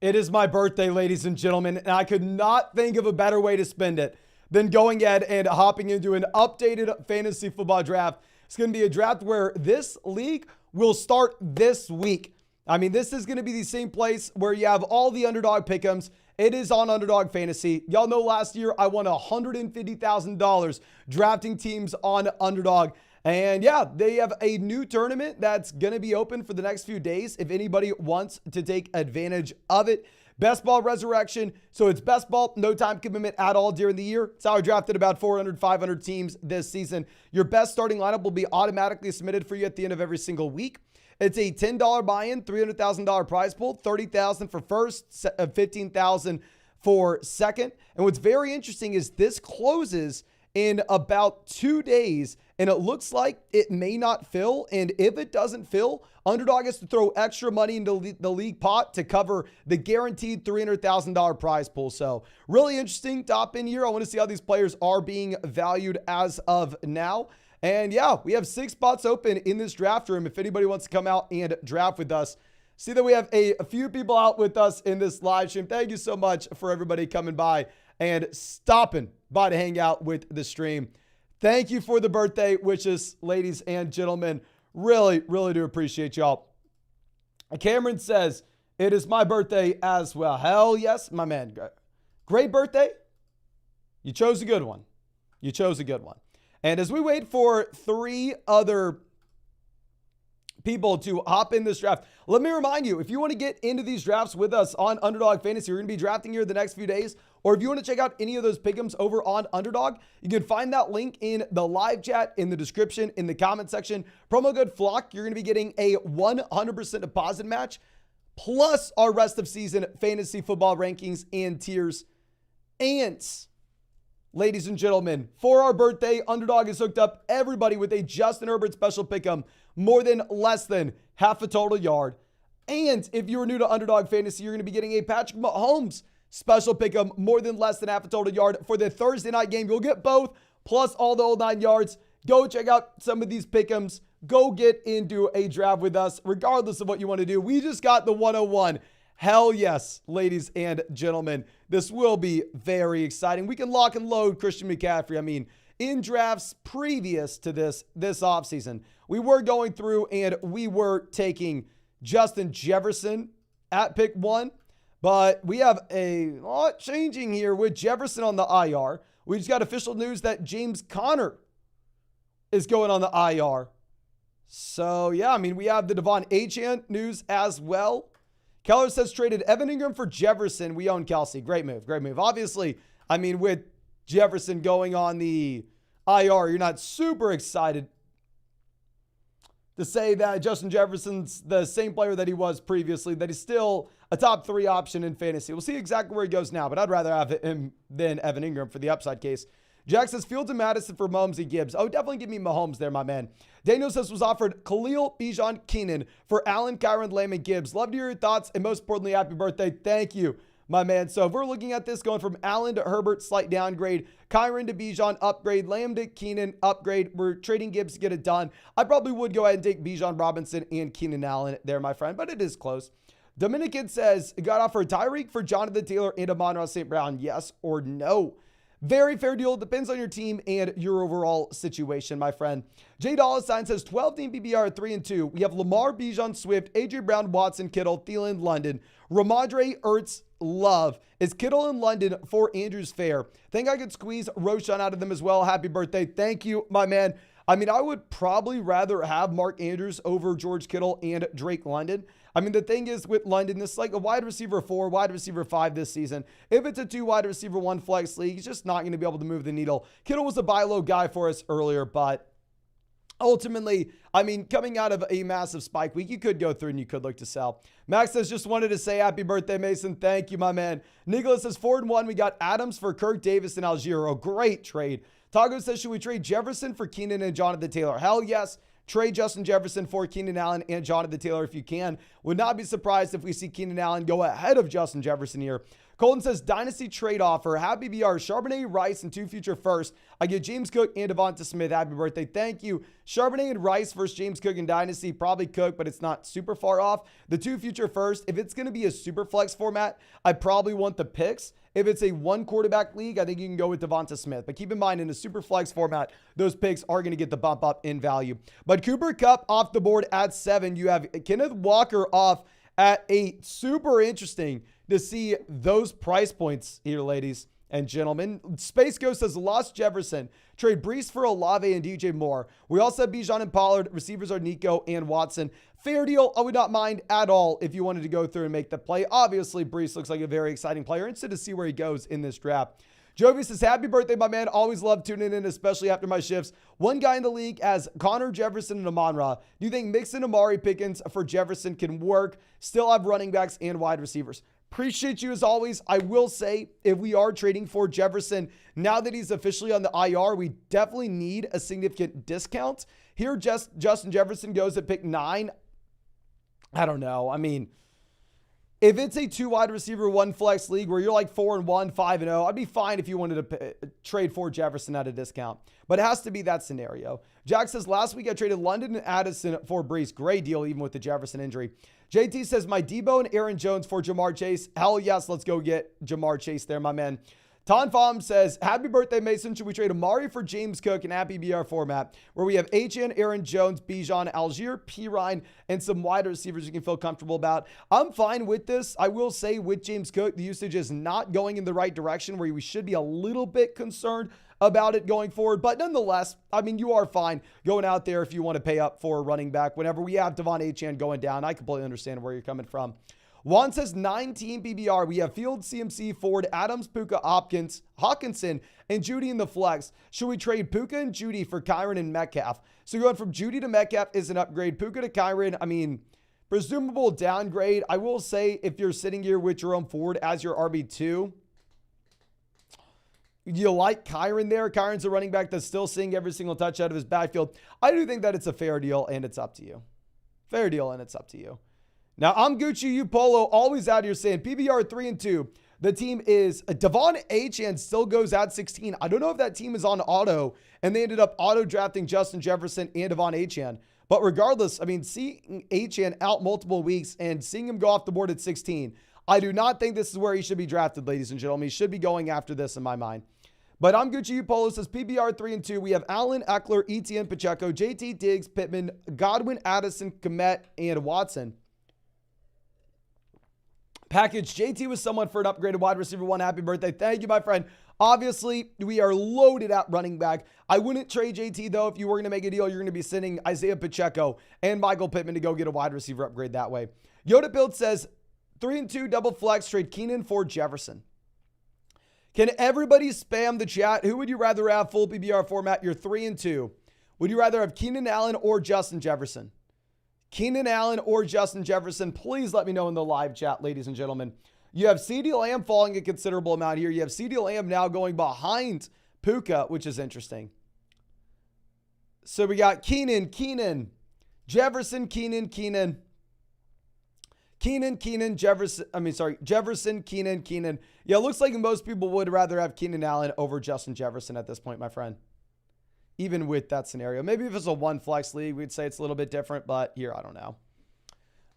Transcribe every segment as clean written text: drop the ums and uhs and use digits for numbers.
It is my birthday, ladies and gentlemen, and I could not think of a better way to spend it than going ahead and hopping into an updated fantasy football draft. It's going to be a draft where this league will start this week. I mean, this is going to be the same place where you have all the underdog pick'ems. It is on Underdog Fantasy. Y'all know last year I won $150,000 drafting teams on Underdog. And yeah, they have a new tournament that's going to be open for the next few days if anybody wants to take advantage of it. Best ball resurrection. So it's best ball, no time commitment at all during the year. It's how I drafted about 400, 500 teams this season. Your best starting lineup will be automatically submitted for you at the end of every single week. It's a $10 buy-in, $300,000 prize pool, $30,000 for first, $15,000 for second. And what's very interesting is this closes in about 2 days, and it looks like it may not fill. And if it doesn't fill, Underdog has to throw extra money into the league pot to cover the guaranteed $300,000 prize pool. So really interesting top in here. I want to see how these players are being valued as of now. And yeah, we have 6 spots open in this draft room if anybody wants to come out and draft with us. See that we have a few people out with us in this live stream. Thank you so much for everybody coming by and stopping by to hang out with the stream. Thank you for the birthday wishes, ladies and gentlemen. Really, really do appreciate y'all. Cameron says, it is my birthday as well. Hell yes, my man. Great birthday. You chose a good one. You chose a good one. And as we wait for 3 other people to hop in this draft, let me remind you, if you want to get into these drafts with us on Underdog Fantasy, we're going to be drafting here the next few days. Or if you want to check out any of those pick'ems over on Underdog, you can find that link in the live chat, in the description, in the comment section. Promo code FLOCK, you're going to be getting a 100% deposit match, plus our rest of season fantasy football rankings and tiers. And ladies and gentlemen, for our birthday, Underdog has hooked up everybody with a Justin Herbert special pick'em, more than less than half a total yard. And if you're new to Underdog Fantasy, you're going to be getting a Patrick Mahomes special pick'em, more than less than half a total yard for the Thursday night game. You'll get both, plus all the old 9 yards. Go check out some of these pick'ems. Go get into a draft with us, regardless of what you want to do. We just got the 101. Hell yes, ladies and gentlemen. This will be very exciting. We can lock and load Christian McCaffrey. I mean, in drafts previous to this offseason, we were going through and we were taking Justin Jefferson at pick 1. But we have a lot changing here with Jefferson on the IR. We just got official news that James Conner is going on the IR. So, yeah, I mean, we have the Devon Achane news as well. Keller says traded Evan Ingram for Jefferson. We own Kelsey. Great move. Great move. Obviously, I mean, with Jefferson going on the IR, you're not super excited to say that Justin Jefferson's the same player that he was previously, that he's still a top 3 option in fantasy. We'll see exactly where he goes now, but I'd rather have him than Evan Ingram for the upside case. Jack says Fields and Madison for Mahomes and Gibbs. Oh, definitely give me Mahomes there, my man. Daniel says was offered Khalil, Bijan, Keenan for Allen, Kyron, Lamb, and Gibbs. Love to hear your thoughts, and most importantly, happy birthday. Thank you, my man. So if we're looking at this going from Allen to Herbert, slight downgrade, Kyron to Bijan, upgrade, Lamb to Keenan, upgrade. We're trading Gibbs to get it done. I probably would go ahead and take Bijan Robinson and Keenan Allen there, my friend, but it is close. Dominican says, got offered Tyreek for Jonathan Taylor and Amon-Ra St. Brown, yes or no? Very fair deal. Depends on your team and your overall situation, my friend. Jay Dollarstein says 12 team PPR at 3-2. We have Lamar, Bijan, Swift, AJ Brown, Watson, Kittle, Thielen, London, Ramondre, Ertz, Love. Is Kittle in London for Andrews fair? Think I could squeeze Roshan out of them as well. Happy birthday. Thank you, my man. I mean, I would probably rather have Mark Andrews over George Kittle and Drake London. I mean, the thing is with London, this is like a wide receiver 4, wide receiver 5 this season. If it's a 2 wide receiver 1 flex league, he's just not going to be able to move the needle. Kittle was a buy low guy for us earlier, but ultimately, I mean, coming out of a massive spike week, you could go through and you could look to sell. Max says, just wanted to say happy birthday, Mason. Thank you, my man. Nicholas says 4-1. We got Adams for Kirk Davis and Algiero. Great trade. Tago says, should we trade Jefferson for Keenan and Jonathan Taylor? Hell yes. Trade Justin Jefferson for Keenan Allen and Jonathan Taylor if you can. Would not be surprised if we see Keenan Allen go ahead of Justin Jefferson here. Colton says, dynasty trade offer. Happy BR, Charbonnet, Rice, and 2 future firsts. I get James Cook and Devonta Smith. Happy birthday. Thank you. Charbonnet and Rice versus James Cook in dynasty. Probably Cook, but it's not super far off. The 2 future firsts, if it's going to be a super flex format, I probably want the picks. If it's a 1 quarterback league, I think you can go with Devonta Smith. But keep in mind, in a super flex format, those picks are going to get the bump up in value. But Cooper Kupp off the board at 7. You have Kenneth Walker off at 8. Super interesting to see those price points here, ladies and gentlemen. Space Ghost says, lost Jefferson. Trade Brees for Olave and DJ Moore. We also have Bijan and Pollard. Receivers are Nico and Watson. Fair deal. I would not mind at all if you wanted to go through and make the play. Obviously, Brees looks like a very exciting player. Interested to see where he goes in this draft. Jovi says, happy birthday, my man. Always love tuning in, especially after my shifts. One guy in the league as Connor Jefferson and Amon-Ra. Do you think Mixon, Amari Pickens for Jefferson can work? Still have running backs and wide receivers. Appreciate you as always. I will say, if we are trading for Jefferson, now that he's officially on the IR, we definitely need a significant discount. Here, Justin Jefferson goes at pick 9. I don't know. I mean, if it's a 2 wide receiver, 1 flex league where you're like 4-1, 5-0, I'd be fine if you wanted to trade for Jefferson at a discount. But it has to be that scenario. Jack says, last week I traded London and Addison for Brees. Great deal, even with the Jefferson injury. JT says, my Debo and Aaron Jones for Jamar Chase. Hell yes, let's go get Jamar Chase there, my man. Ton Fom says, happy birthday, Mason. Should we trade Amari for James Cook in Happy BR format where we have HN, Aaron Jones, Bijan, Algier, Pirine, and some wide receivers you can feel comfortable about? I'm fine with this. I will say with James Cook, the usage is not going in the right direction where we should be a little bit concerned about it going forward. But nonetheless, I mean, you are fine going out there if you want to pay up for a running back. Whenever we have Devon Achane going down, I completely understand where you're coming from. Juan says 9-team PBR. We have Field, CMC, Ford, Adams, Puka, Hawkinson, and Judy in the flex. Should we trade Puka and Judy for Kyron and Metcalf? So going from Judy to Metcalf is an upgrade. Puka to Kyron, I mean, presumable downgrade. I will say if you're sitting here with Jerome Ford as your RB2, you like Kyron there. Kyron's a running back that's still seeing every single touch out of his backfield. I do think that it's a fair deal, and it's up to you. Fair deal, and it's up to you. Now, I'm Gucci, you Polo, always out here saying PBR 3-2. The team is Devon Achane still goes at 16. I don't know if that team is on auto, and they ended up auto drafting Justin Jefferson and Devon Achane. But regardless, I mean, seeing Achane out multiple weeks and seeing him go off the board at 16, I do not think this is where he should be drafted, ladies and gentlemen. He should be going after this in my mind. But I'm Gucci, you Polo says PBR 3-2. We have Allen, Eckler, Etienne, Pacheco, JT, Diggs, Pittman, Godwin, Addison, Komet, and Watson. Package JT with someone for an upgraded wide receiver 1. Happy birthday. Thank you, my friend. Obviously, we are loaded at running back. I wouldn't trade JT, though. If you were going to make a deal, you're going to be sending Isaiah Pacheco and Michael Pittman to go get a wide receiver upgrade that way. Yoda Build says 3-2 double flex, trade Keenan for Jefferson. Can everybody spam the chat? Who would you rather have full PBR format? You're 3-2. Would you rather have Keenan Allen or Justin Jefferson? Keenan Allen or Justin Jefferson, please let me know in the live chat, ladies and gentlemen. You have CeeDee Lamb falling a considerable amount here. You have CeeDee Lamb now going behind Puka, which is interesting. So we got Keenan, Jefferson, Jefferson, Keenan. Yeah, it looks like most people would rather have Keenan Allen over Justin Jefferson at this point, my friend. Even with that scenario. Maybe if it's a 1 flex league, we'd say it's a little bit different, but here, I don't know.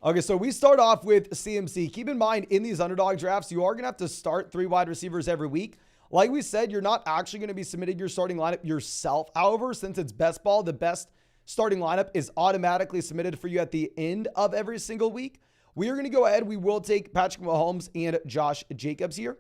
Okay, so we start off with CMC. Keep in mind, in these underdog drafts, you are going to have to start 3 wide receivers every week. Like we said, you're not actually going to be submitting your starting lineup yourself. However, since it's best ball, the best starting lineup is automatically submitted for you at the end of every single week. We are going to go ahead. We will take Patrick Mahomes and Josh Jacobs here.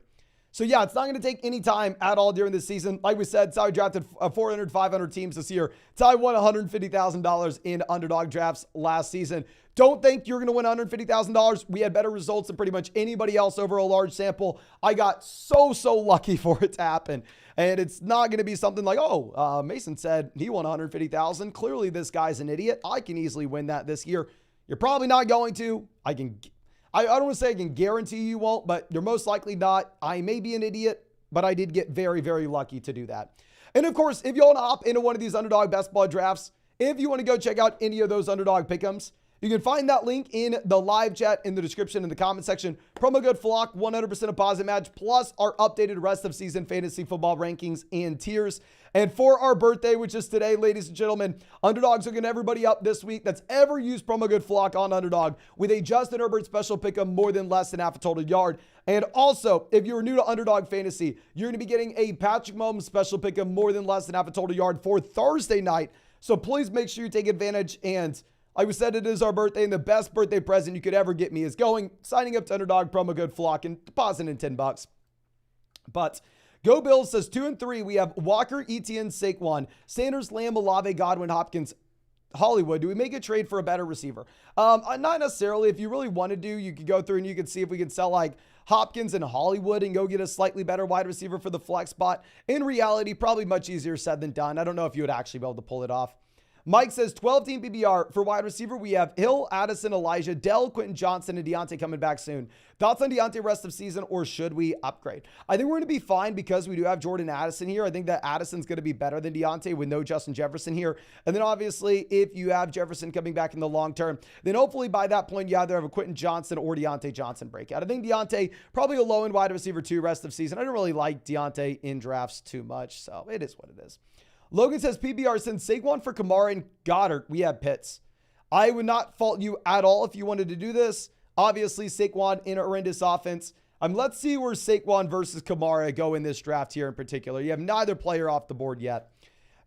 So yeah, it's not going to take any time at all during this season. Like we said, it's how we drafted 400, 500 teams this year. It's how I won $150,000 in underdog drafts last season. Don't think you're going to win $150,000. We had better results than pretty much anybody else over a large sample. I got so lucky for it to happen. And it's not going to be something like, Mason said he won $150,000. Clearly this guy's an idiot. I can easily win that this year. You're probably not going to. I don't want to say I can guarantee you won't, but you're most likely not. I may be an idiot, but I did get very, very lucky to do that. And of course, if you want to hop into one of these underdog best ball drafts, if you want to go check out any of those underdog pick'ems, You can find that link in the live chat in the description in the comment section. Promo code FLOCK, 100% deposit match, plus our updated rest of season fantasy football rankings and tiers. And for our birthday, which is today, ladies and gentlemen, Underdog's hooking everybody up this week that's ever used promo code FLOCK on Underdog with a Justin Herbert special pick of more than less than half a total yard. And also, if you're new to Underdog Fantasy, you're going to be getting a Patrick Mahomes special pick of more than less than half a total yard for Thursday night. So please make sure you take advantage. And like we said, it is our birthday, and the best birthday present you could ever get me is signing up to Underdog, promo code FLOCK, and depositing $10. But Go Bills says 2-3. We have Walker, Etienne, Saquon, Sanders, Lamb, Olave, Godwin, Hopkins, Hollywood. Do we make a trade for a better receiver? Not necessarily. If you really want to do, you could go through and you could see if we can sell like Hopkins and Hollywood and go get a slightly better wide receiver for the flex spot. In reality, probably much easier said than done. I don't know if you would actually be able to pull it off. Mike says 12-team PPR. For wide receiver, we have Hill, Addison, Elijah, Dell, Quentin Johnson, and Deontay coming back soon. Thoughts on Deontay rest of season, or should we upgrade? I think we're going to be fine because we do have Jordan Addison here. I think that Addison's going to be better than Deontay with no Justin Jefferson here. And then obviously, if you have Jefferson coming back in the long term, then hopefully by that point, you either have a Quentin Johnson or Deontay Johnson breakout. I think Deontay, probably a low-end wide receiver 2 rest of season. I don't really like Deontay in drafts too much, so it is what it is. Logan says PBR, since Saquon for Kamara and Goddard, we have Pitts. I would not fault you at all if you wanted to do this. Obviously, Saquon in a horrendous offense. Let's see where Saquon versus Kamara go in this draft here in particular. You have neither player off the board yet.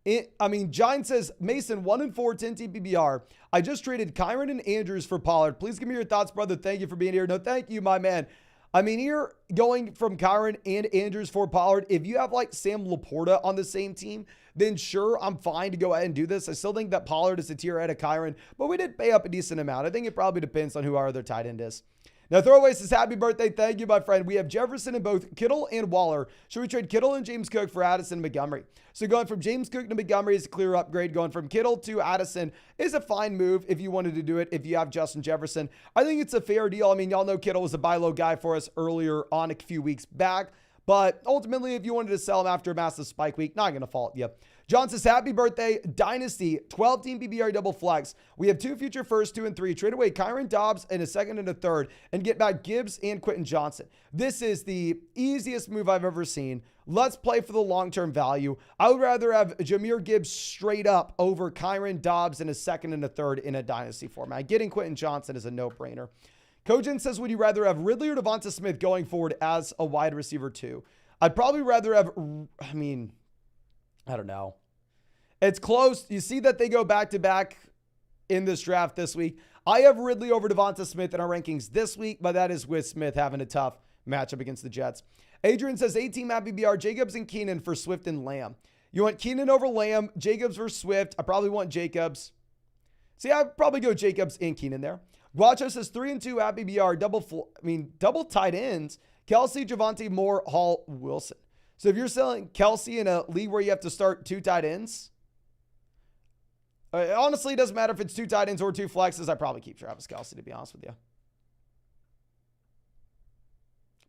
Giant says, Mason, 1-4, 10-team PBR. I just traded Kyron and Andrews for Pollard. Please give me your thoughts, brother. Thank you for being here. No, thank you, my man. Here, going from Kyron and Andrews for Pollard, if you have like Sam Laporta on the same team, then sure, I'm fine to go ahead and do this. I still think that Pollard is a tier ahead of Kyron, but we did pay up a decent amount. I think it probably depends on who our other tight end is. Now, Throwaway says, happy birthday. Thank you, my friend. We have Jefferson in both Kittle and Waller. Should we trade Kittle and James Cook for Addison and Montgomery? So going from James Cook to Montgomery is a clear upgrade. Going from Kittle to Addison is a fine move if you wanted to do it, if you have Justin Jefferson. I think it's a fair deal. Y'all know Kittle was a buy low guy for us earlier on a few weeks back. But ultimately, if you wanted to sell him after a massive spike week, not going to fault you. John says, happy birthday, Dynasty, 12-team PBR double flex. We have 2 future firsts, 2 and 3. Trade away Kyron Dobbs and a second and a third and get back Gibbs and Quentin Johnson. This is the easiest move I've ever seen. Let's play for the long-term value. I would rather have Jahmyr Gibbs straight up over Kyron Dobbs and a second and a third in a Dynasty format. Getting Quentin Johnson is a no-brainer. Kojin says, would you rather have Ridley or Devonta Smith going forward as a wide receiver 2? I'd probably rather have, I don't know. It's close. You see that they go back-to-back in this draft this week. I have Ridley over Devonta Smith in our rankings this week, but that is with Smith having a tough matchup against the Jets. Adrian says, 18 Matt BBR, Jacobs and Keenan for Swift and Lamb. You want Keenan over Lamb, Jacobs versus Swift. I probably want Jacobs. See, I'd probably go Jacobs and Keenan there. Guacho says 3-2 at BBR, double tight ends. Kelsey, Javonte, Moore, Hall, Wilson. So if you're selling Kelsey in a league where you have to start 2 tight ends, honestly, it doesn't matter if it's 2 tight ends or 2 flexes. I probably keep Travis Kelsey, to be honest with you.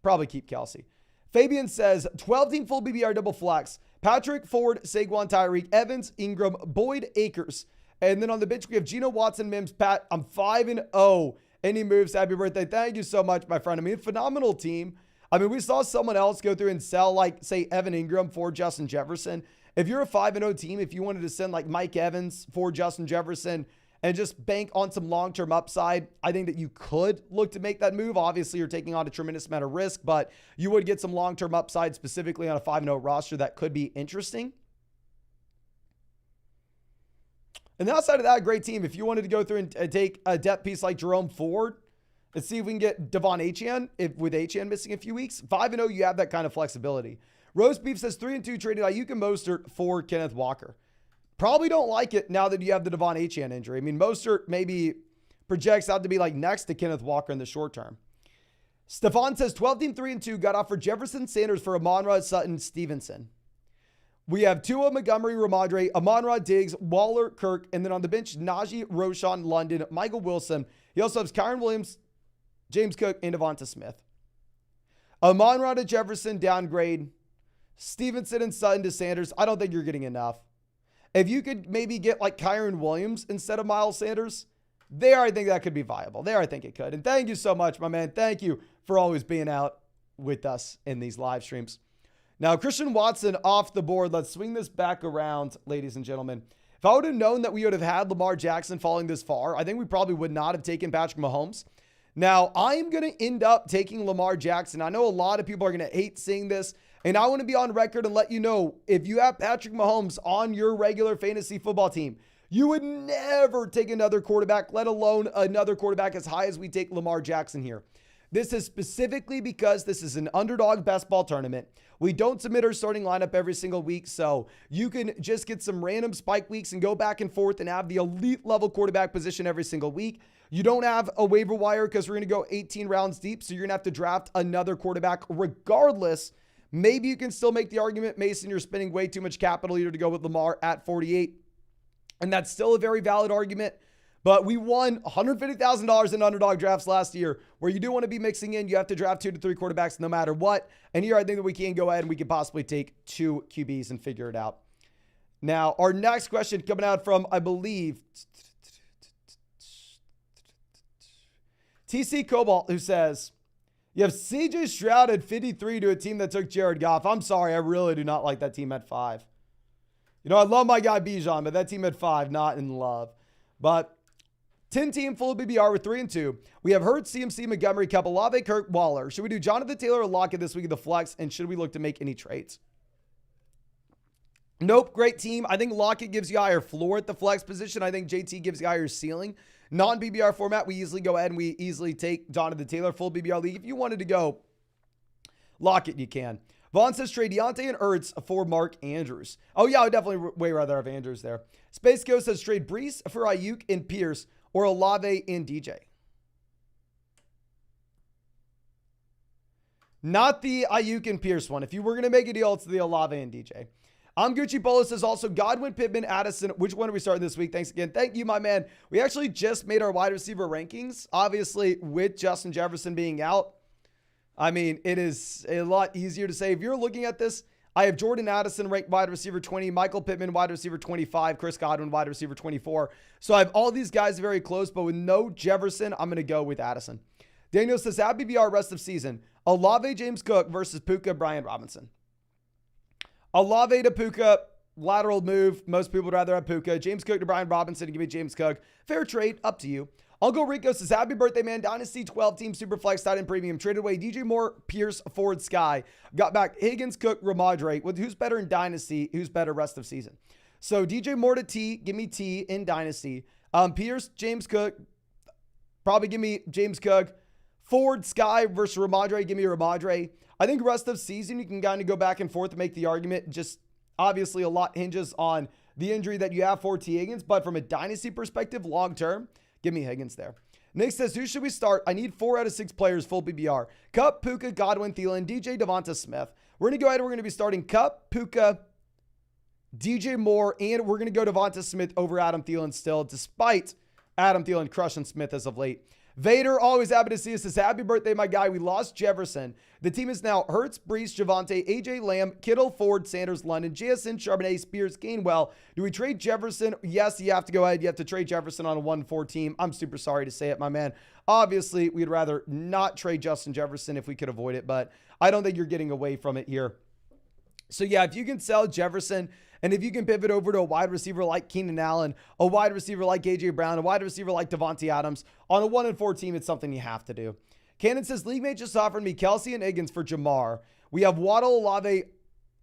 Probably keep Kelsey. Fabian says 12-team full BBR double flex. Patrick, Ford, Saquon, Tyreek, Evans, Ingram, Boyd, Akers. And then on the bench, we have Geno, Watson, Mims, Pat. I'm 5-0. Any moves? Happy birthday. Thank you so much, my friend. Phenomenal team. We saw someone else go through and sell, like, say, Evan Ingram for Justin Jefferson. If you're a 5-0 team, if you wanted to send, like, Mike Evans for Justin Jefferson and just bank on some long-term upside, I think that you could look to make that move. Obviously, you're taking on a tremendous amount of risk, but you would get some long-term upside specifically on a 5-0 roster that could be interesting. And outside of that, great team. If you wanted to go through and take a depth piece like Jerome Ford, let's see if we can get Devon Achane with Achane missing a few weeks. 5-0, you have that kind of flexibility. Roast Beef says 3-2 traded Ayuk and Mostert for Kenneth Walker. Probably don't like it now that you have the Devon Achane injury. Mostert maybe projects out to be like next to Kenneth Walker in the short term. Stefan says 12-team 3-2 got offered Jefferson, Sanders for Amon-Ra, Sutton, Stevenson. We have Tua, Montgomery, Ramondre, Amon-Ra, Diggs, Waller, Kirk, and then on the bench, Najee, Roshan, London, Michael Wilson. He also has Kyron Williams, James Cook, and Devonta Smith. Amon-Ra to Jefferson, downgrade. Stevenson and Sutton to Sanders. I don't think you're getting enough. If you could maybe get like Kyron Williams instead of Miles Sanders, There, I think that could be viable. There, I think it could. And thank you so much, my man. Thank you for always being out with us in these live streams. Now, Christian Watson off the board. Let's swing this back around, ladies and gentlemen. If I would have known that we would have had Lamar Jackson falling this far, I think we probably would not have taken Patrick Mahomes. Now, I am going to end up taking Lamar Jackson. I know a lot of people are going to hate seeing this, and I want to be on record and let you know, if you have Patrick Mahomes on your regular fantasy football team, you would never take another quarterback, let alone another quarterback as high as we take Lamar Jackson here. This is specifically because this is an underdog best ball tournament. We don't submit our starting lineup every single week, so you can just get some random spike weeks and go back and forth and have the elite level quarterback position every single week. You don't have a waiver wire because we're going to go 18 rounds deep, so you're going to have to draft another quarterback regardless. Maybe you can still make the argument, Mason, you're spending way too much capital here to go with Lamar at 48. And that's still a very valid argument. But we won $150,000 in underdog drafts last year, where you do want to be mixing in. You have to draft 2 to 3 quarterbacks no matter what. And here I think that we can go ahead and we could possibly take 2 QBs and figure it out. Now, our next question coming out from, I believe, TC Cobalt, who says, you have CJ Stroud at 53 to a team that took Jared Goff. I'm sorry, I really do not like that team at 5. You know, I love my guy Bijan, but that team at 5, not in love. But 10-team full BBR with 3 and 2. We have Hurts, CMC, Montgomery, Kupp, Olave, Kirk, Waller. Should we do Jonathan Taylor or Lockett this week of the flex? And should we look to make any trades? Nope, great team. I think Lockett gives you higher floor at the flex position. I think JT gives you higher ceiling. Non-BBR format, we easily go ahead and we easily take Jonathan Taylor full BBR league. If you wanted to go Lockett, you can. Vaughn says trade Deontay and Ertz for Mark Andrews. Oh, yeah, I would definitely way rather have Andrews there. Space Ghost says trade Brees for Ayuk and Pierce or Olave and DJ. Not the Ayuk and Pierce one. If you were going to make a deal, it's the Olave and DJ. I'm Gucci Polo says also Godwin, Pittman, Addison. Which one are we starting this week? Thanks again. Thank you, my man. We actually just made our wide receiver rankings, obviously with Justin Jefferson being out. I mean, it is a lot easier to say. If you're looking at this, I have Jordan Addison ranked wide receiver 20, Michael Pittman wide receiver 25, Chris Godwin wide receiver 24. So I have all these guys very close, but with no Jefferson, I'm going to go with Addison. Daniel says, at BBR rest of season, Olave, James Cook versus Puka, Brian Robinson. Olave to Puka, lateral move. Most people would rather have Puka. James Cook to Brian Robinson. Give me James Cook. Fair trade, up to you. Uncle Rico says, happy birthday, man. Dynasty 12-team Superflex tight end premium. Traded away DJ Moore, Pierce, Ford, Sky. Got back Higgins, Cook, Ramadre. Who's better in Dynasty? Who's better rest of season? So DJ Moore to T. Give me T in Dynasty. Pierce, James Cook. Probably give me James Cook. Ford, Sky versus Ramadre. Give me Ramadre. I think rest of season, you can kind of go back and forth to make the argument. Just obviously a lot hinges on the injury that you have for T. Higgins. But from a Dynasty perspective, long-term, give me Higgins there. Nick says, who should we start? I need 4 out of 6 players, full BBR. Kupp, Puka, Godwin, Thielen, DJ, Devonta Smith. We're going to go ahead and we're going to be starting Kupp, Puka, DJ Moore, and we're going to go Devonta Smith over Adam Thielen still, despite Adam Thielen crushing Smith as of late. Vader, always happy to see us. Says, happy birthday, my guy. We lost Jefferson. The team is now Hurts, Brees, Javonte, AJ Lamb, Kittle, Ford, Sanders, London, JSN, Charbonnet, Spears, Gainwell. Do we trade Jefferson? Yes, you have to go ahead. You have to trade Jefferson on a 1-4 team. I'm super sorry to say it, my man. Obviously, we'd rather not trade Justin Jefferson if we could avoid it, but I don't think you're getting away from it here. So yeah, if you can sell Jefferson and if you can pivot over to a wide receiver like Keenan Allen, a wide receiver like A.J. Brown, a wide receiver like Devontae Adams, on a 1-4 team, it's something you have to do. Cannon says, League Mate just offered me Kelsey and Higgins for Jamar. We have Waddle, Olave,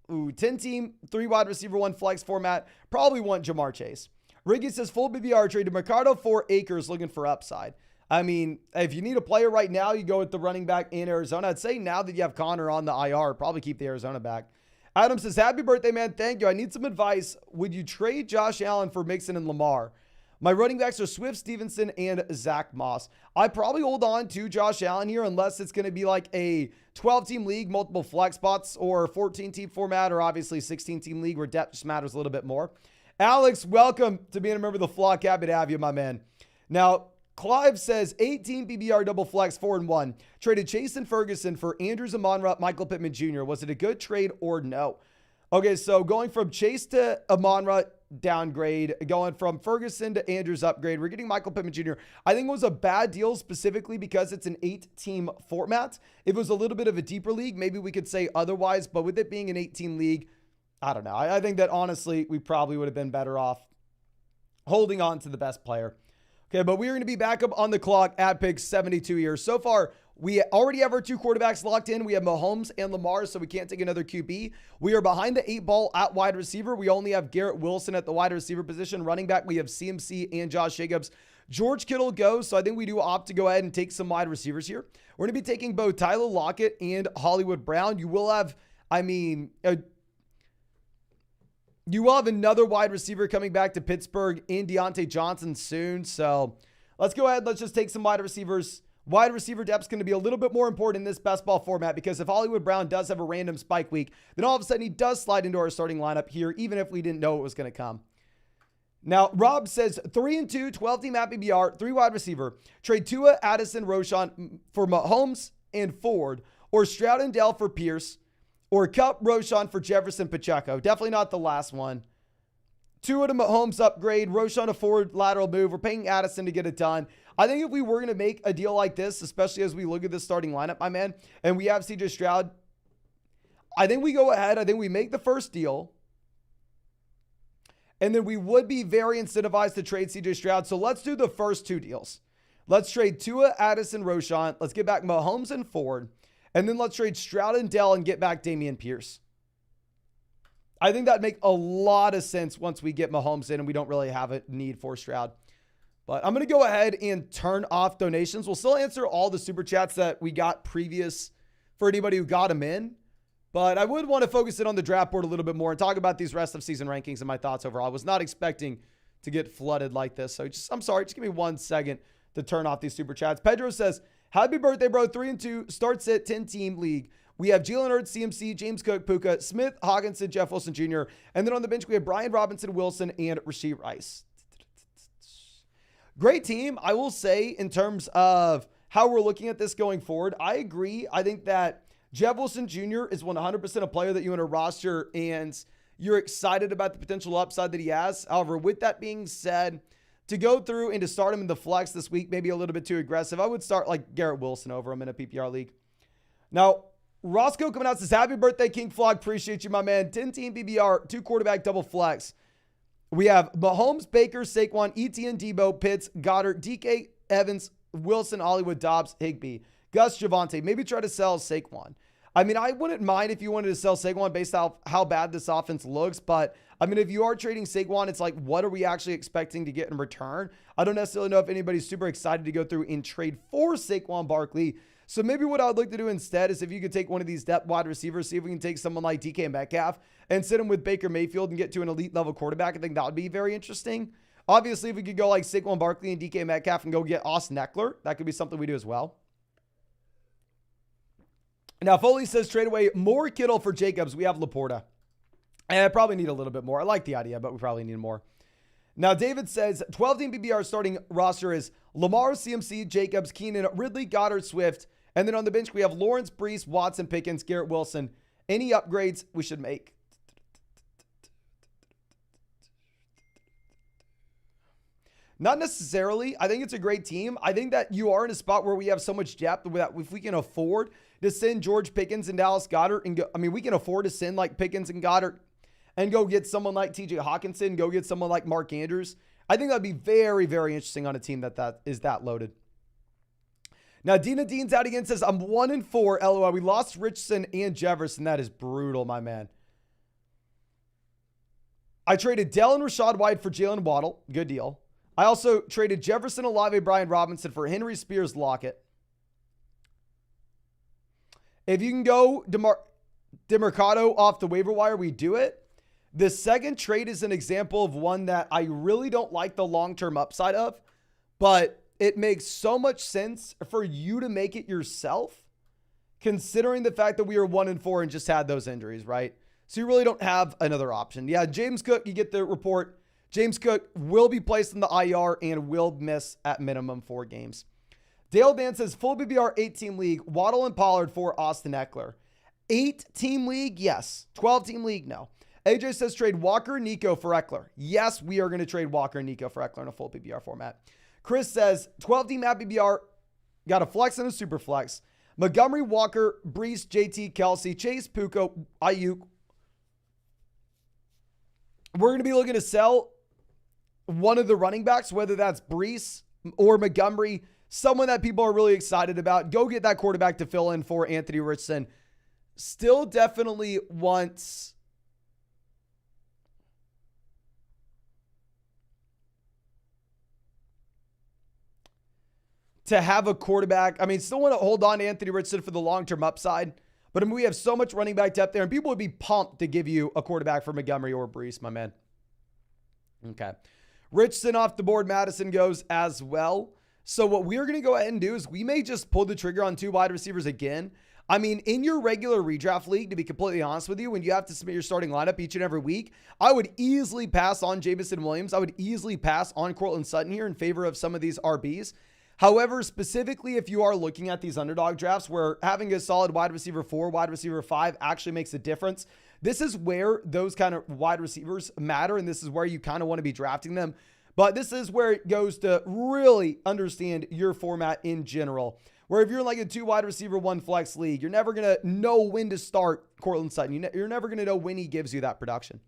10-team, 3 wide receiver, 1 flex format. Probably want Jamar Chase. Riggy says, full BBR trade to Mercado for Akers looking for upside. I mean, if you need a player right now, you go with the running back in Arizona. I'd say now that you have Connor on the IR, probably keep the Arizona back. Adam says, happy birthday, man. Thank you. I need some advice. Would you trade Josh Allen for Mixon and Lamar? My running backs are Swift, Stevenson, and Zach Moss. I probably hold on to Josh Allen here unless it's going to be like a 12-team league, multiple flex spots, or 14-team format, or obviously 16-team league where depth just matters a little bit more. Alex, welcome to being a member of the flock. Happy to have you, my man. Now, Clive says 18 BBR double flex 4-1. Traded Chase and Ferguson for Andrews, Amon-Ra, Michael Pittman Jr. Was it a good trade or no? Okay, so going from Chase to Amon-Ra, downgrade, going from Ferguson to Andrews upgrade. We're getting Michael Pittman Jr. I think it was a bad deal specifically because it's an 8-team format. If it was a little bit of a deeper league, maybe we could say otherwise, but with it being an 8-team league, I don't know. I think that honestly, we probably would have been better off holding on to the best player. Okay, but we're going to be back up on the clock at pick 72 here. So far, we already have our 2 quarterbacks locked in. We have Mahomes and Lamar, so we can't take another QB. We are behind the 8 ball at wide receiver. We only have Garrett Wilson at the wide receiver position. Running back, we have CMC and Josh Jacobs. George Kittle goes, so I think we do opt to go ahead and take some wide receivers here. We're going to be taking both Tyler Lockett and Hollywood Brown. You will have, you will have another wide receiver coming back to Pittsburgh in Deontay Johnson soon. So let's go ahead. Let's just take some wide receivers. Wide receiver depth is going to be a little bit more important in this best ball format because if Hollywood Brown does have a random spike week, then all of a sudden he does slide into our starting lineup here, even if we didn't know it was going to come. Now, Rob says 3-2, 12-team at PBR, 3 wide receiver. Trade Tua, Addison, Roschon for Mahomes and Ford, or Stroud and Dell for Pierce, or Kupp, Roschon for Jefferson, Pacheco. Definitely not the last one. Tua to Mahomes upgrade, Roschon to Ford lateral move. We're paying Addison to get it done. I think if we were going to make a deal like this, especially as we look at the starting lineup, my man, and we have CJ Stroud, I think we go ahead. I think we make the first deal. And then we would be very incentivized to trade CJ Stroud. So let's do the first 2 deals. Let's trade Tua, Addison, Roschon. Let's get back Mahomes and Ford. And then let's trade Stroud and Dell and get back Dameon Pierce. I think that'd make a lot of sense once we get Mahomes in and we don't really have a need for Stroud. But I'm going to go ahead and turn off donations. We'll still answer all the super chats that we got previous for anybody who got them in. But I would want to focus it on the draft board a little bit more and talk about these rest of season rankings and my thoughts overall. I was not expecting to get flooded like this. So I'm sorry. Just give me 1 second to turn off these super chats. Pedro says, happy birthday, bro. 3-2, starts at 10-team league. We have Jalen Hurts, CMC, James Cook, Puka, Smith, Hawkinson, Jeff Wilson Jr. And then on the bench, we have Brian Robinson, Wilson, and Rashee Rice. Great team, I will say, in terms of how we're looking at this going forward. I agree. I think that Jeff Wilson Jr. is 100% a player that you want to roster, and you're excited about the potential upside that he has. However, with that being said, to go through and to start him in the flex this week, maybe a little bit too aggressive. I would start like Garrett Wilson over him in a PPR league. Now, Roscoe coming out says, happy birthday, King Flog. Appreciate you, my man. 10-team PPR, 2 quarterback, double flex. We have Mahomes, Baker, Saquon, Etienne, Debo, Pitts, Goddard, DK, Evans, Wilson, Hollywood, Dobbs, Higbee, Gus, Javonte. Maybe try to sell Saquon. I mean, I wouldn't mind if you wanted to sell Saquon based off how bad this offense looks. But, I mean, if you are trading Saquon, it's like, what are we actually expecting to get in return? I don't necessarily know if anybody's super excited to go through and trade for Saquon Barkley. So maybe what I would like to do instead is if you could take one of these depth wide receivers, see if we can take someone like DK Metcalf and sit him with Baker Mayfield and get to an elite level quarterback. I think that would be very interesting. Obviously, if we could go like Saquon Barkley and DK Metcalf and go get Austin Eckler, that could be something we do as well. Now, Foley says trade away more Kittle for Jacobs. We have Laporta. And I probably need a little bit more. I like the idea, but we probably need more. Now, David says 12-team PPR starting roster is Lamar, CMC, Jacobs, Keenan, Ridley, Goddard, Swift. And then on the bench, we have Lawrence, Brees, Watson, Pickens, Garrett Wilson. Any upgrades we should make? Not necessarily. I think it's a great team. I think that you are in a spot where we have so much depth that if we can afford to send George Pickens and Dallas Goedert and go, I mean, we can afford to send like Pickens and Goddard and go get someone like TJ Hawkinson, go get someone like Mark Andrews. I think that'd be very, very interesting on a team that is that loaded. Now, Dina Dean's out again, says, I'm 1-4, LOL. We lost Richardson and Jefferson. That is brutal, my man. I traded Dell and Rashad White for Jalen Waddle. Good deal. I also traded Jefferson, Olave, Brian Robinson for Henry, Spears, Lockett. If you can go DeMarcado off the waiver wire, we do it. The second trade is an example of one that I really don't like the long-term upside of, but it makes so much sense for you to make it yourself, considering the fact that we are 1-4 and just had those injuries, right? So you really don't have another option. Yeah, James Cook, you get the report. James Cook will be placed in the IR and will miss at minimum 4 games. Dale Dan says, full BBR 8-team league, Waddle and Pollard for Austin Eckler. 8-team league, yes. 12-team league, no. AJ says trade Walker and Nico for Eckler. Yes, we are going to trade Walker and Nico for Eckler in a full PPR format. Chris says 12-team app PPR, got a flex and a super flex. Montgomery, Walker, Brees, JT, Kelsey, Chase, Puka, Ayuk. We're going to be looking to sell one of the running backs, whether that's Brees or Montgomery, someone that people are really excited about. Go get that quarterback to fill in for Anthony Richardson. Still definitely wants to have a quarterback. I mean, still want to hold on to Anthony Richardson for the long-term upside. But I mean, we have so much running back depth there, and people would be pumped to give you a quarterback for Montgomery or Brees, my man. Okay. Richardson off the board. Madison goes as well. So what we're going to go ahead and do is we may just pull the trigger on 2 wide receivers again. I mean, in your regular redraft league, to be completely honest with you, when you have to submit your starting lineup each and every week, I would easily pass on Jamison Williams. I would easily pass on Courtland Sutton here in favor of some of these RBs. However, specifically, if you are looking at these underdog drafts where having a solid wide receiver 4, wide receiver 5 actually makes a difference, this is where those kind of wide receivers matter, and this is where you kind of want to be drafting them. But this is where it goes to really understand your format in general, where if you're in like a 2 wide receiver, 1 flex league, you're never going to know when to start Courtland Sutton. You're never going to know when he gives you that production.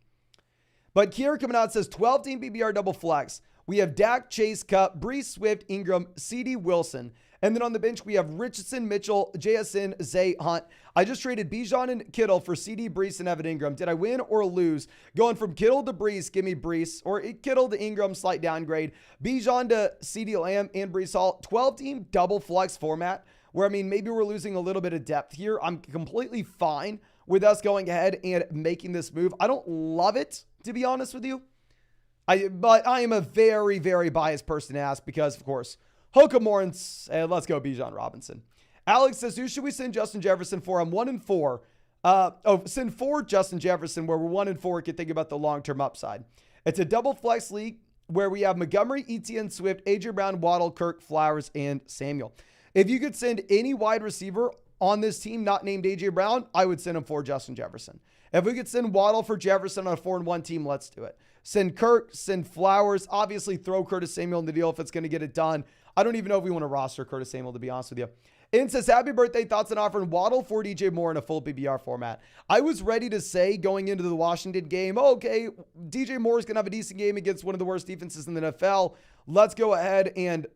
But Kier coming out says 12-team PPR double flex. We have Dak, Chase, Cup, Brees, Swift, Ingram, CD, Wilson. And then on the bench, we have Richardson, Mitchell, JSN, Zay, Hunt. I just traded Bijan and Kittle for CD, Brees, and Evan Ingram. Did I win or lose? Going from Kittle to Brees, give me Brees. Or Kittle to Ingram, slight downgrade. Bijan to CD Lamb and Brees Hall. 12-team double flex format where, I mean, maybe we're losing a little bit of depth here. I'm completely fine with us going ahead and making this move. I don't love it, to be honest with you. But I am a very, very biased person to ask because, of course, Hoka Morans, and let's go Bijan Robinson. Alex says, who should we send Justin Jefferson for? I'm 1-4. Send for Justin Jefferson where we're 1-4. Can think about the long-term upside. It's a double flex league where we have Montgomery, Etienne, Swift, AJ Brown, Waddle, Kirk, Flowers, and Samuel. If you could send any wide receiver on this team not named AJ Brown, I would send him for Justin Jefferson. If we could send Waddle for Jefferson on a 4-1 team, let's do it. Send Kirk, send Flowers. Obviously, throw Curtis Samuel in the deal if it's going to get it done. I don't even know if we want to roster Curtis Samuel, to be honest with you. And says, happy birthday, thoughts on offering Waddle for DJ Moore in a full PPR format. I was ready to say going into the Washington game, okay, DJ Moore is going to have a decent game against one of the worst defenses in the NFL. Let's go ahead and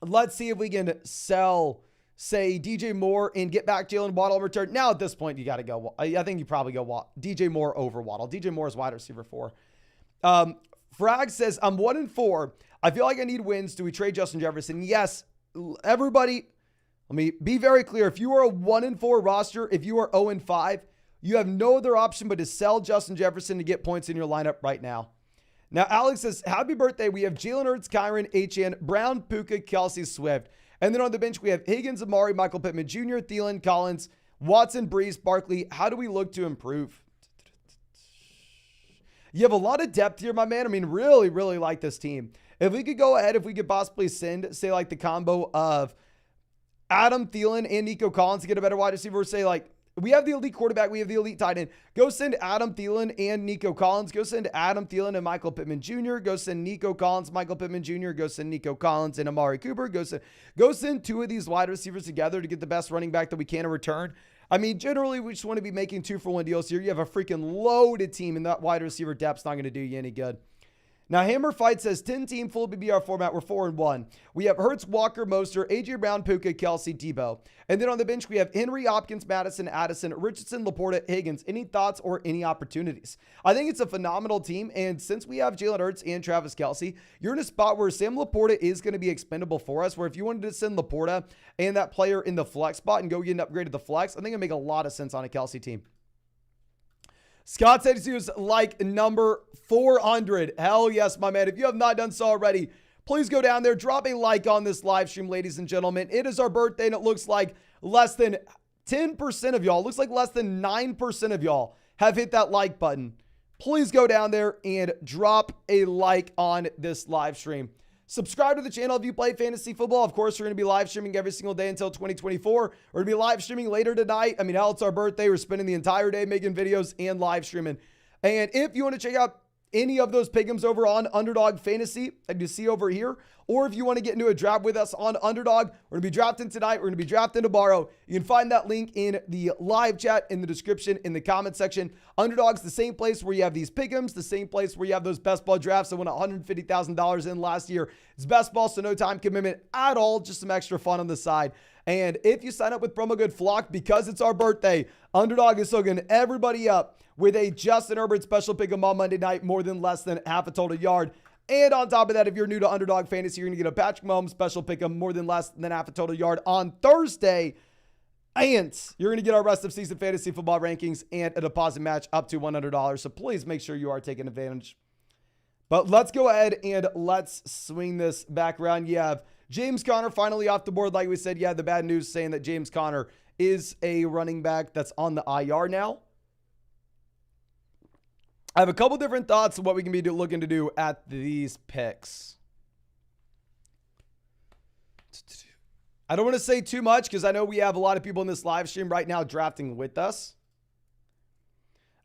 let's see if we can sell, say, DJ Moore and get back Jalen Waddle in return. Now, at this point, you got to go. I think you probably go DJ Moore over Waddle. DJ Moore is wide receiver 4. Frag says, I'm 1-4. I feel like I need wins. Do we trade Justin Jefferson? Yes. Everybody, let me be very clear. If you are a 1-4 roster, if you are 0-5, you have no other option but to sell Justin Jefferson to get points in your lineup right now. Now, Alex says, happy birthday. We have Jalen Hurts, Kyron, H.N., Brown, Puka, Kelsey, Swift. And then on the bench, we have Higgins, Amari, Michael Pittman Jr., Thielen, Collins, Watson, Brees, Barkley. How do we look to improve? You have a lot of depth here, my man. I mean, really, really like this team. If we could go ahead, if we could possibly send, say, like the combo of Adam Thielen and Nico Collins to get a better wide receiver, say, like, we have the elite quarterback, we have the elite tight end. Go send Adam Thielen and Nico Collins. Go send Adam Thielen and Michael Pittman Jr. Go send Nico Collins, Michael Pittman Jr. Go send Nico Collins and Amari Cooper. Go send 2 of these wide receivers together to get the best running back that we can in return. I mean, generally, we just want to be making 2-for-1 deals here. You have a freaking loaded team, and that wide receiver depth's not going to do you any good. Now, Hammer Fight says 10-team full BBR format. We're 4-1. We have Hurts, Walker, Mostert, AJ Brown, Puka, Kelsey, Debo. And then on the bench, we have Henry, Hopkins, Madison, Addison, Richardson, Laporta, Higgins. Any thoughts or any opportunities? I think it's a phenomenal team. And since we have Jalen Hurts and Travis Kelce, you're in a spot where Sam Laporta is going to be expendable for us, where if you wanted to send Laporta and that player in the flex spot and go get an upgrade to the flex, I think it'd make a lot of sense on a Kelce team. Scott said he was like number 400. Hell yes, my man. If you have not done so already, please go down there, drop a like on this live stream, ladies and gentlemen. It is our birthday, and it looks like less than 10% of y'all, looks like less than 9% of y'all have hit that like button. Please go down there and drop a like on this live stream. Subscribe to the channel if you play fantasy football. Of course, we're going to be live streaming every single day until 2024. We're going to be live streaming later tonight. I mean, hell, it's our birthday. We're spending the entire day making videos and live streaming. And if you want to check out any of those pick'ems over on Underdog Fantasy that you see over here, or if you want to get into a draft with us on Underdog, we're going to be drafting tonight. We're going to be drafting tomorrow. You can find that link in the live chat, in the description, in the comment section. Underdog's the same place where you have these pick'ems, the same place where you have those best ball drafts. I won $150,000 in last year. It's best ball, so no time commitment at all, just some extra fun on the side. And if you sign up with promo code FLOCK, because it's our birthday, Underdog is hooking everybody up with a Justin Herbert special pick'em on Monday night, more than less than half a total yard. And on top of that, if you're new to Underdog Fantasy, you're going to get a Patrick Mahomes special pick'em, more than less than half a total yard on Thursday. And you're going to get our rest of season fantasy football rankings and a deposit match up to $100. So please make sure you are taking advantage. But let's go ahead and let's swing this back around. You have James Conner finally off the board. Like we said, the bad news saying that James Conner is a running back that's on the IR now. I have a couple different thoughts of what we can be looking to do at these picks. I don't want to say too much because I know we have a lot of people in this live stream right now drafting with us.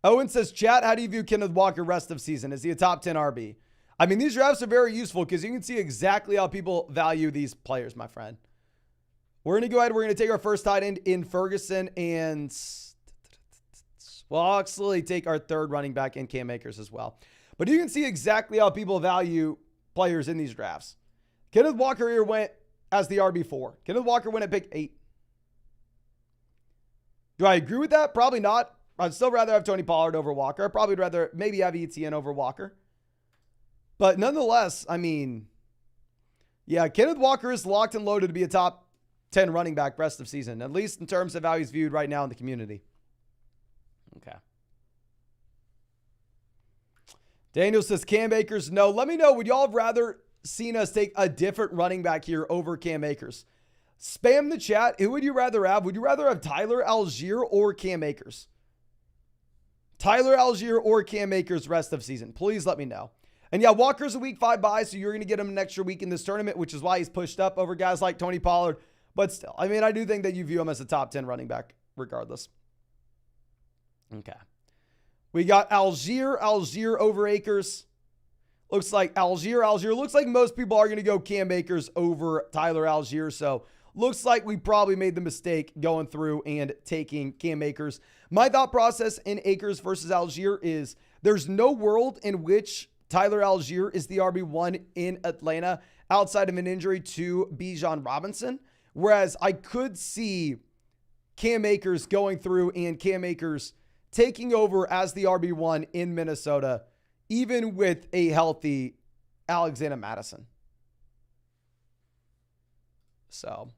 Owen says, chat, how do you view Kenneth Walker rest of season? Is he a top 10 RB? I mean, these drafts are very useful because you can see exactly how people value these players, my friend. We're going to go ahead. We're going to take our first tight end in Ferguson, and we'll actually take our third running back in Cam Akers as well. But you can see exactly how people value players in these drafts. Kenneth Walker here went as the RB4. Kenneth Walker went at pick 8. Do I agree with that? Probably not. I'd still rather have Tony Pollard over Walker. I'd probably rather maybe have ETN over Walker. But nonetheless, I mean, Kenneth Walker is locked and loaded to be a top 10 running back rest of season, at least in terms of how he's viewed right now in the community. Okay. Daniel says Cam Akers. No, let me know. Would y'all have rather seen us take a different running back here over Cam Akers? Spam the chat. Who would you rather have? Would you rather have Tyler Algier or Cam Akers? Tyler Algier or Cam Akers rest of season? Please let me know. And Walker's a week 5 bye, so you're going to get him an extra week in this tournament, which is why he's pushed up over guys like Tony Pollard. But still, I mean, I do think that you view him as a top 10 running back regardless. Okay. We got Algier over Akers. Looks like Algier looks like most people are going to go Cam Akers over Tyler Algier. So looks like we probably made the mistake going through and taking Cam Akers. My thought process in Akers versus Algier is there's no world in which Tyler Algier is the RB1 in Atlanta outside of an injury to Bijan Robinson. Whereas I could see Cam Akers going through and Cam Akers taking over as the RB1 in Minnesota, even with a healthy Alexander Mattison. So,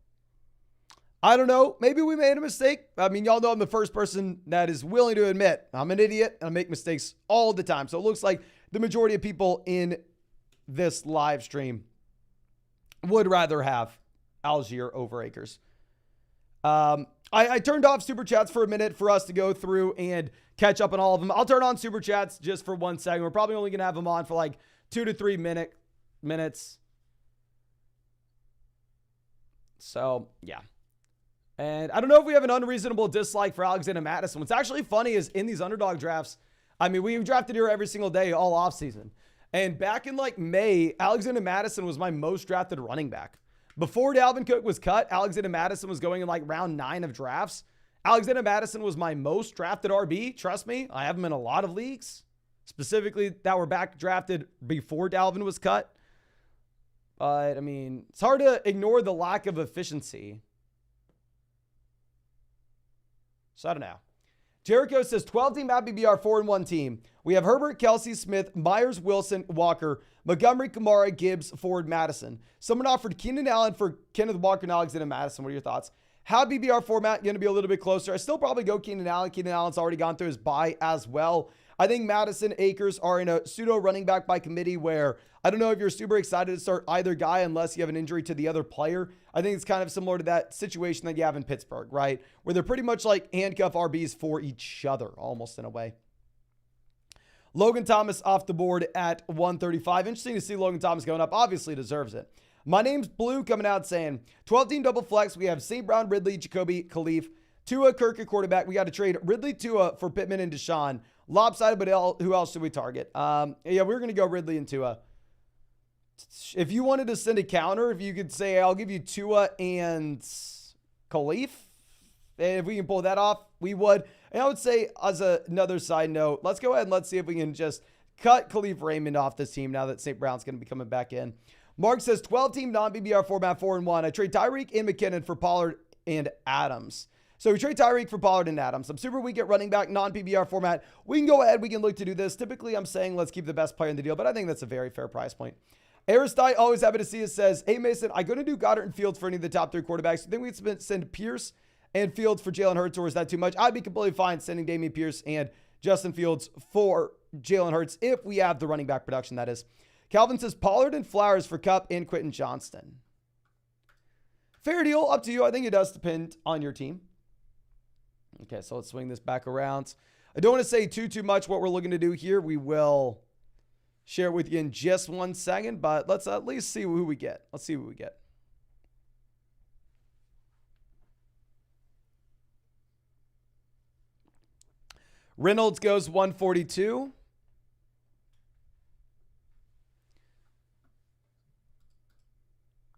I don't know. Maybe we made a mistake. I mean, y'all know I'm the first person that is willing to admit I'm an idiot and I make mistakes all the time. So it looks like the majority of people in this live stream would rather have Algier over Akers. I turned off super chats for a minute for us to go through and catch up on all of them. I'll turn on super chats just for 1 second. We're probably only going to have them on for like 2 to 3 minutes. So, yeah. And I don't know if we have an unreasonable dislike for Alexander Mattison. What's actually funny is in these underdog drafts, I mean, we've drafted here every single day all offseason. And back in like May, Alexander Mattison was my most drafted running back. Before Dalvin Cook was cut, Alexander Mattison was going in like round 9 of drafts. Alexander Mattison was my most drafted RB. Trust me, I have him in a lot of leagues, specifically that were back drafted before Dalvin was cut. But I mean, it's hard to ignore the lack of efficiency. So I don't know. Jericho says 12-team PPR 4-1 team. We have Herbert, Kelsey, Smith, Myers, Wilson, Walker, Montgomery, Kamara, Gibbs, Ford, Madison. Someone offered Keenan Allen for Kenneth Walker and Alexander Madison. What are your thoughts? How PPR format going to be a little bit closer? I still probably go Keenan Allen. Keenan Allen's already gone through his bye as well. I think Madison, Akers are in a pseudo running back by committee where I don't know if you're super excited to start either guy unless you have an injury to the other player. I think it's kind of similar to that situation that you have in Pittsburgh, right? Where they're pretty much like handcuff RBs for each other, almost in a way. Logan Thomas off the board at 135. Interesting to see Logan Thomas going up. Obviously deserves it. My name's Blue coming out saying 12-team double flex. We have St. Brown, Ridley, Jacoby, Khalif, Tua, Kirk at quarterback. We got to trade Ridley, Tua for Pittman and Deshaun. lopsided, but who else should we target? Yeah, we're going to go Ridley and Tua. If you wanted to send a counter, if you could say, I'll give you Tua and Khalif, if we can pull that off, we would. And I would say, as another side note, let's go ahead and let's see if we can just cut Khalif Raymond off this team now that St. Brown's going to be coming back in. Mark says, 12-team non-PPR format 4-1. I trade Tyreek and McKinnon for Pollard and Adams. So we trade Tyreek for Pollard and Adams. I'm super weak at running back, non-PPR format. We can go ahead. We can look to do this. Typically, I'm saying let's keep the best player in the deal, but I think that's a very fair price point. Aristide, always happy to see us, says, hey, Mason, I'm going to do Goddard and Fields for any of the top 3 quarterbacks. You think we can send Pierce and Fields for Jalen Hurts, or is that too much? I'd be completely fine sending Dameon Pierce and Justin Fields for Jalen Hurts if we have the running back production, that is. Calvin says Pollard and Flowers for Kupp and Quentin Johnston. Fair deal, up to you. I think it does depend on your team. Okay, so let's swing this back around. I don't want to say too much what we're looking to do here. We will share it with you in just 1 second, but let's at least see who we get. Let's see who we get. Reynolds goes 142.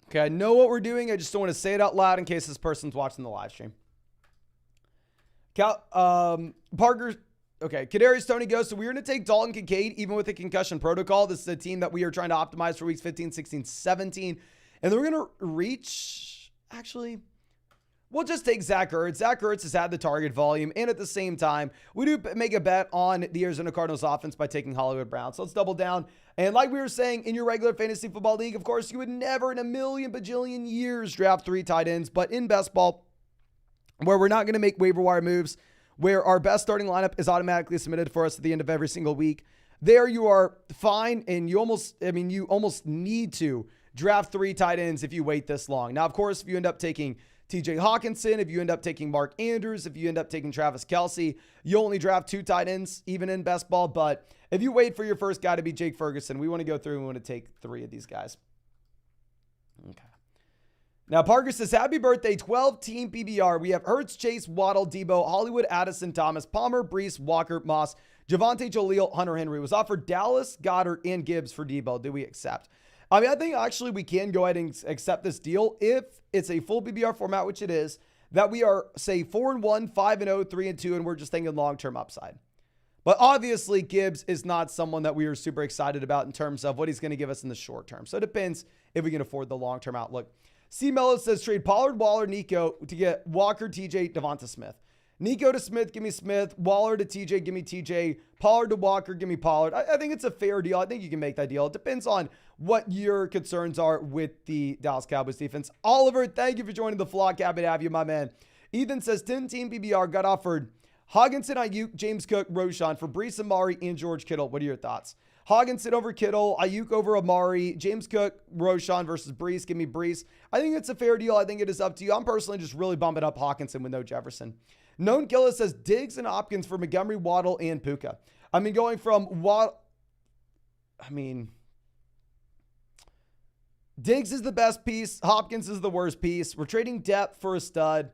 Okay, I know what we're doing. I just don't want to say it out loud in case this person's watching the live stream. Parker, okay, Kadarius Toney goes. So we're going to take Dalton Kincaid even with a concussion protocol. This is a team that we are trying to optimize for weeks 15, 16, 17. And then we're going to reach, actually, we'll just take Zach Ertz. Zach Ertz has had the target volume. And at the same time, we do make a bet on the Arizona Cardinals offense by taking Hollywood Brown. So let's double down. And like we were saying, in your regular fantasy football league, of course, you would never in a million bajillion years draft 3 tight ends. But in best ball, where we're not going to make waiver wire moves, where our best starting lineup is automatically submitted for us at the end of every single week, there you are fine. And you almost need to draft 3 tight ends if you wait this long. Now, of course, if you end up taking TJ Hawkinson, if you end up taking Mark Andrews, if you end up taking Travis Kelce, you only draft 2 tight ends, even in best ball. But if you wait for your first guy to be Jake Ferguson, we want to go through and we want to take 3 of these guys. Okay. Now, Parker says, happy birthday, 12-team PBR. We have Hurts, Chase, Waddle, Debo, Hollywood, Addison, Thomas, Palmer, Brees, Walker, Moss, Javonte, Jaleel, Hunter Henry. Was offered Dallas, Goddard, and Gibbs for Debo. Do we accept? I mean, I think actually we can go ahead and accept this deal if it's a full PBR format, which it is, that we are, say, 4-1, 5-0, 3-2, and we're just thinking long-term upside. But obviously, Gibbs is not someone that we are super excited about in terms of what he's going to give us in the short term. So it depends if we can afford the long-term outlook. C. Mello says trade Pollard, Waller, Nico to get Walker, TJ, Devonta Smith. Nico to Smith, give me Smith. Waller to TJ, give me TJ. Pollard to Walker, give me Pollard. I think it's a fair deal. I think you can make that deal. It depends on what your concerns are with the Dallas Cowboys defense. Oliver, thank you for joining the vlog. Happy to have you, my man. Ethan says 10-team PBR got offered Hockenson, Ayuk, James Cook, Roshan for Brees Amari and George Kittle. What are your thoughts? Hockenson over Kittle, Ayuk over Amari, James Cook, Roshan versus Brees. Give me Brees. I think it's a fair deal. I think it is up to you. I'm personally just really bumping up Hockenson with no Jefferson. Known Killer says Diggs and Hopkins for Montgomery, Waddle, and Puka. I mean, going from Diggs is the best piece. Hopkins is the worst piece. We're trading depth for a stud.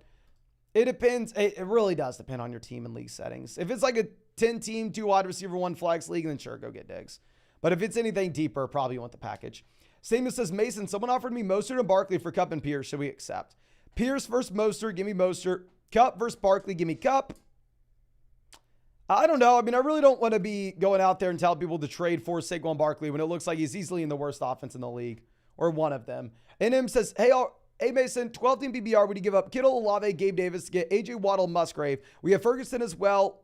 It depends. It really does depend on your team and league settings. If it's like a 10-team, 2 wide receiver, 1 flex league, then sure, go get Diggs. But if it's anything deeper, probably you want the package. Same as says Mason, someone offered me Mostert and Barkley for Kupp and Pierce. Should we accept? Pierce versus Mostert, give me Mostert. Kupp versus Barkley, give me Kupp. I don't know. I mean, I really don't want to be going out there and tell people to trade for Saquon Barkley when it looks like he's easily in the worst offense in the league, or one of them. NM says, hey Mason, 12-team PBR, would you give up Kittle, Olave, Gabe Davis to get AJ Waddle, Musgrave? We have Ferguson as well.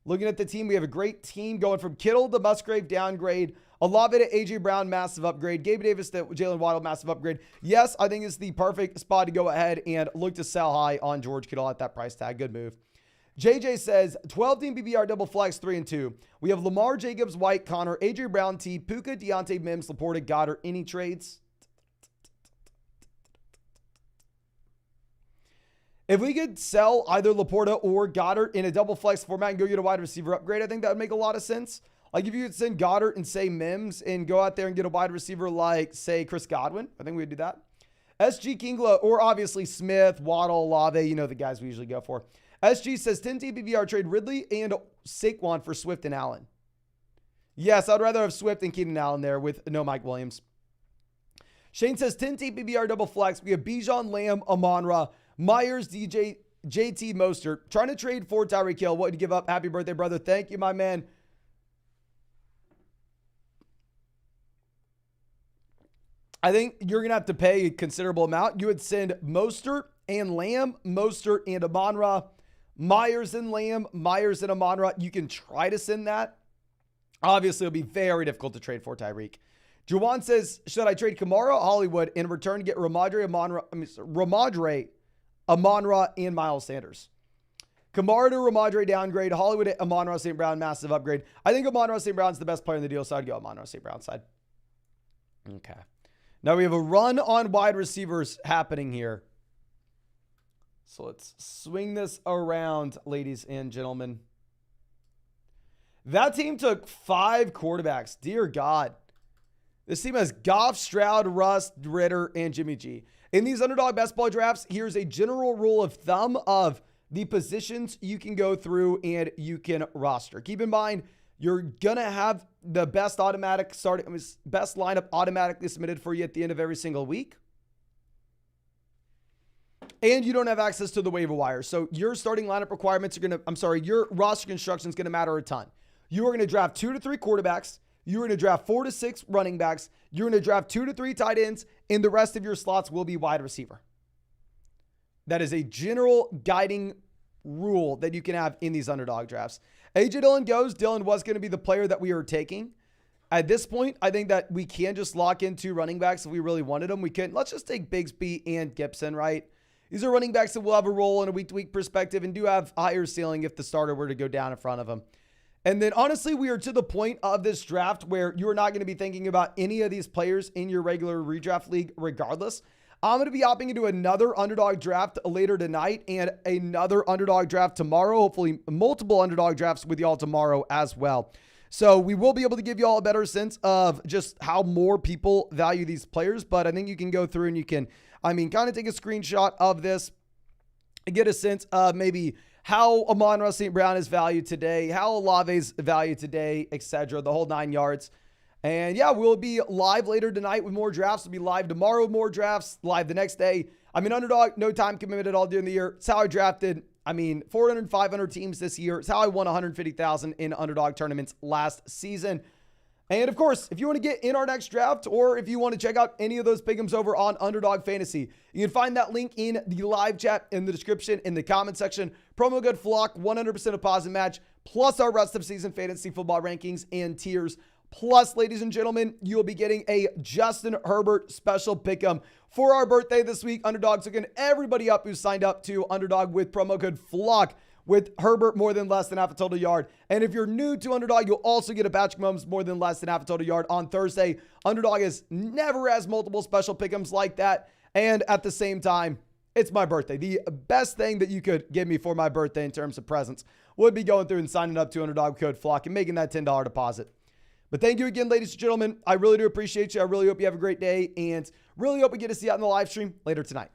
Looking at the team, we have a great team going from Kittle to Musgrave, downgrade. Olave to AJ Brown, massive upgrade. Gabe Davis to Jalen Waddle, massive upgrade. Yes, I think it's the perfect spot to go ahead and look to sell high on George Kittle at that price tag. Good move. JJ says 12-team PBR double flex 3-2. We have Lamar, Jacobs, White, Connor, AJ Brown, T, Puka, Deontay, Mims, Laporta, Goddard. Any trades? If we could sell either Laporta or Goddard in a double flex format and go get a wide receiver upgrade, I think that would make a lot of sense. Like if you could send Goddard and say Mims and go out there and get a wide receiver like, say, Chris Godwin, I think we would do that. SG Kingla or obviously Smith, Waddle, Olave, you know the guys we usually go for. SG says 10 TPVR trade Ridley and Saquon for Swift and Allen. Yes, I'd rather have Swift and Keenan Allen there with no Mike Williams. Shane says 10 TPVR double flex. We have Bijan, Lamb, Amon-Ra, Myers, DJ, JT, Mostert. Trying to trade for Tyreek Hill. What did you give up? Happy birthday, brother. Thank you, my man. I think you're going to have to pay a considerable amount. You would send Mostert and Lamb, Mostert and Amon-Ra, Myers and Lamb, Myers and Amon-Ra. You can try to send that. Obviously, it'll be very difficult to trade for Tyreek. Juwan says, should I trade Kamara, Hollywood, in return to get Ramondre, Amon-Ra, and Miles Sanders? Kamara to Ramondre downgrade, Hollywood at Amon-Ra St. Brown, massive upgrade. I think Amon-Ra St. Brown's the best player in the deal, so I'd go Amon-Ra St. Brown side. Okay. Now we have a run on wide receivers happening here. So let's swing this around, ladies and gentlemen. That team took 5 quarterbacks. Dear God. This team has Goff, Stroud, Russ, Ritter, and Jimmy G. In these underdog best ball drafts, here's a general rule of thumb of the positions you can go through and you can roster. Keep in mind, you're going to have the best best lineup automatically submitted for you at the end of every single week. And you don't have access to the waiver wire. So your starting lineup requirements are your roster construction is going to matter a ton. You are going to draft 2 to 3 quarterbacks. You're going to draft 4 to 6 running backs. You're going to draft 2 to 3 tight ends, and the rest of your slots will be wide receiver. That is a general guiding rule that you can have in these underdog drafts. AJ Dillon goes. Dillon was going to be the player that we are taking. At this point, I think that we can just lock into running backs if we really wanted them. We can. Let's just take Bigsby and Gibson, right? These are running backs that will have a role in a week-to-week perspective and do have higher ceiling if the starter were to go down in front of them. And then, honestly, we are to the point of this draft where you are not going to be thinking about any of these players in your regular redraft league regardless. I'm going to be hopping into another underdog draft later tonight and another underdog draft tomorrow. Hopefully, multiple underdog drafts with y'all tomorrow as well. So we will be able to give you all a better sense of just how more people value these players. But I think you can go through and you can, kind of take a screenshot of this and get a sense of maybe how Amon-Ra St. Brown is valued today, how Olave's valued today, etc., the whole 9 yards. And yeah, we'll be live later tonight with more drafts. We'll be live tomorrow with more drafts, live the next day. Underdog, no time commitment at all during the year. It's how I drafted, 400 and 500 teams this year. It's how I won 150,000 in underdog tournaments last season. And of course, if you want to get in our next draft or if you want to check out any of those pick'ems over on Underdog Fantasy, you can find that link in the live chat, in the description, in the comment section. Promo code FLOCK, 100% deposit match, plus our rest of season fantasy football rankings and tiers. Plus, ladies and gentlemen, you'll be getting a Justin Herbert special pick'em for our birthday this week. Underdog's hooking everybody up who signed up to Underdog with promo code FLOCK. With Herbert more than less than half a total yard. And if you're new to Underdog, you'll also get a Patrick Mahomes more than less than half a total yard on Thursday. Underdog never has multiple special pick'ems like that. And at the same time, it's my birthday. The best thing that you could give me for my birthday in terms of presents would be going through and signing up to Underdog code FLOCK and making that $10 deposit. But thank you again, ladies and gentlemen. I really do appreciate you. I really hope you have a great day and really hope we get to see you out in the live stream later tonight.